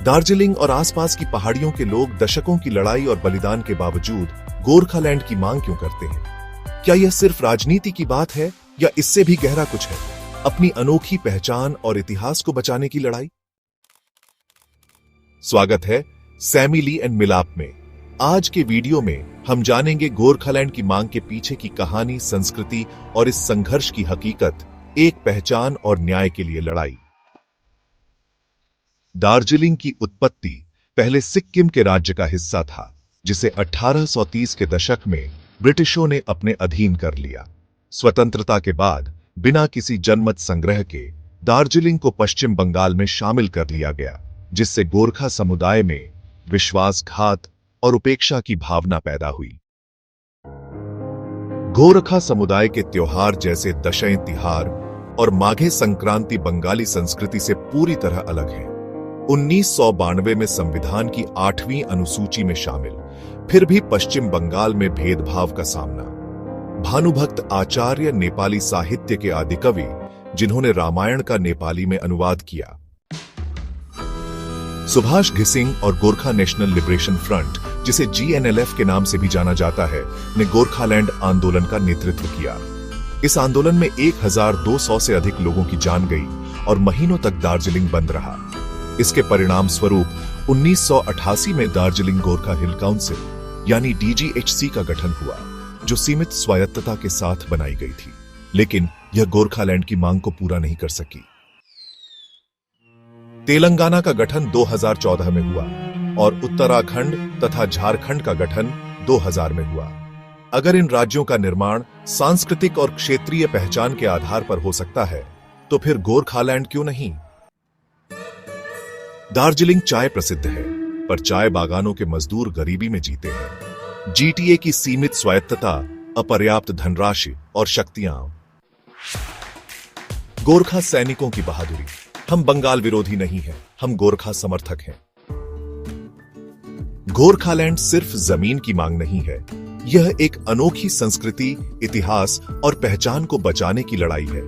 दार्जिलिंग और आसपास की पहाड़ियों के लोग दशकों की लड़ाई और बलिदान के बावजूद गोरखालैंड की मांग क्यों करते हैं? क्या यह सिर्फ राजनीति की बात है या इससे भी गहरा कुछ है? अपनी अनोखी पहचान और इतिहास को बचाने की लड़ाई। स्वागत है सैमी ली एंड मिलाप में। आज के वीडियो में हम जानेंगे गोरखालैंड की मांग के पीछे की कहानी, संस्कृति और इस संघर्ष की हकीकत, एक पहचान और न्याय के लिए लड़ाई। दार्जिलिंग की उत्पत्ति पहले सिक्किम के राज्य का हिस्सा था, जिसे 1830 के दशक में ब्रिटिशों ने अपने अधीन कर लिया। स्वतंत्रता के बाद बिना किसी जनमत संग्रह के दार्जिलिंग को पश्चिम बंगाल में शामिल कर लिया गया, जिससे गोरखा समुदाय में विश्वासघात और उपेक्षा की भावना पैदा हुई। गोरखा समुदाय के त्योहार जैसे दशैं तिहार और माघे संक्रांति बंगाली संस्कृति से पूरी तरह अलग हैं। 1992 में संविधान की 8वीं अनुसूची में शामिल, फिर भी पश्चिम बंगाल में भेदभाव का सामना। भानुभक्त आचार्य नेपाली साहित्य के आदिकवि, जिन्होंने रामायण का नेपाली में अनुवाद किया। सुभाष घिसिंग और गोरखा नेशनल लिबरेशन फ्रंट, जिसे GNLF के नाम से भी जाना जाता है, ने गोरखालैंड आंदोलन का नेतृत्व किया। इस आंदोलन में 1200 से अधिक लोगों की जान गई और महीनों तक दार्जिलिंग बंद रहा। इसके परिणाम स्वरूप 1988 में दार्जिलिंग गोरखा हिल काउंसिल यानी DGHC का गठन हुआ, जो सीमित स्वायत्तता के साथ बनाई गई थी, लेकिन यह गोरखालैंड की मांग को पूरा नहीं कर सकी। तेलंगाना का गठन 2014 में हुआ और उत्तराखंड तथा झारखंड का गठन 2000 में हुआ। अगर इन राज्यों का निर्माण सांस्कृतिक और क्षेत्रीय पहचान के आधार पर हो सकता है, तो फिर गोरखालैंड क्यों नहीं? दार्जिलिंग चाय प्रसिद्ध है, पर चाय बागानों के मजदूर गरीबी में जीते हैं। GTA की सीमित स्वायत्तता, अपर्याप्त धनराशि और शक्तियां। गोरखा सैनिकों की बहादुरी। हम बंगाल विरोधी नहीं हैं, हम गोरखा समर्थक हैं। गोरखालैंड सिर्फ जमीन की मांग नहीं है, यह एक अनोखी संस्कृति, इतिहास और पहचान को बचाने की लड़ाई है।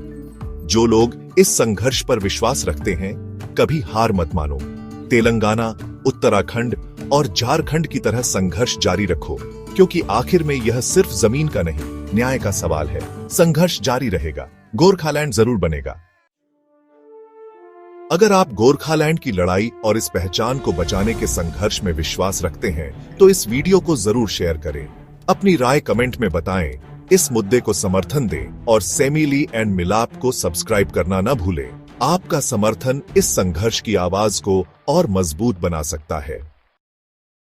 जो लोग इस संघर्ष पर विश्वास रखते हैं, कभी हार मत मानो। तेलंगाना, उत्तराखंड और झारखंड की तरह संघर्ष जारी रखो, क्योंकि आखिर में यह सिर्फ जमीन का नहीं, न्याय का सवाल है। संघर्ष जारी रहेगा, गोरखालैंड जरूर बनेगा। अगर आप गोरखालैंड की लड़ाई और इस पहचान को बचाने के संघर्ष में विश्वास रखते हैं, तो इस वीडियो को जरूर शेयर करें। अपनी राय कमेंट में बताएं, इस मुद्दे को समर्थन दें और सैमी ली एंड मिलाप को सब्सक्राइब करना न भूलें। आपका समर्थन इस संघर्ष की आवाज को और मजबूत बना सकता है।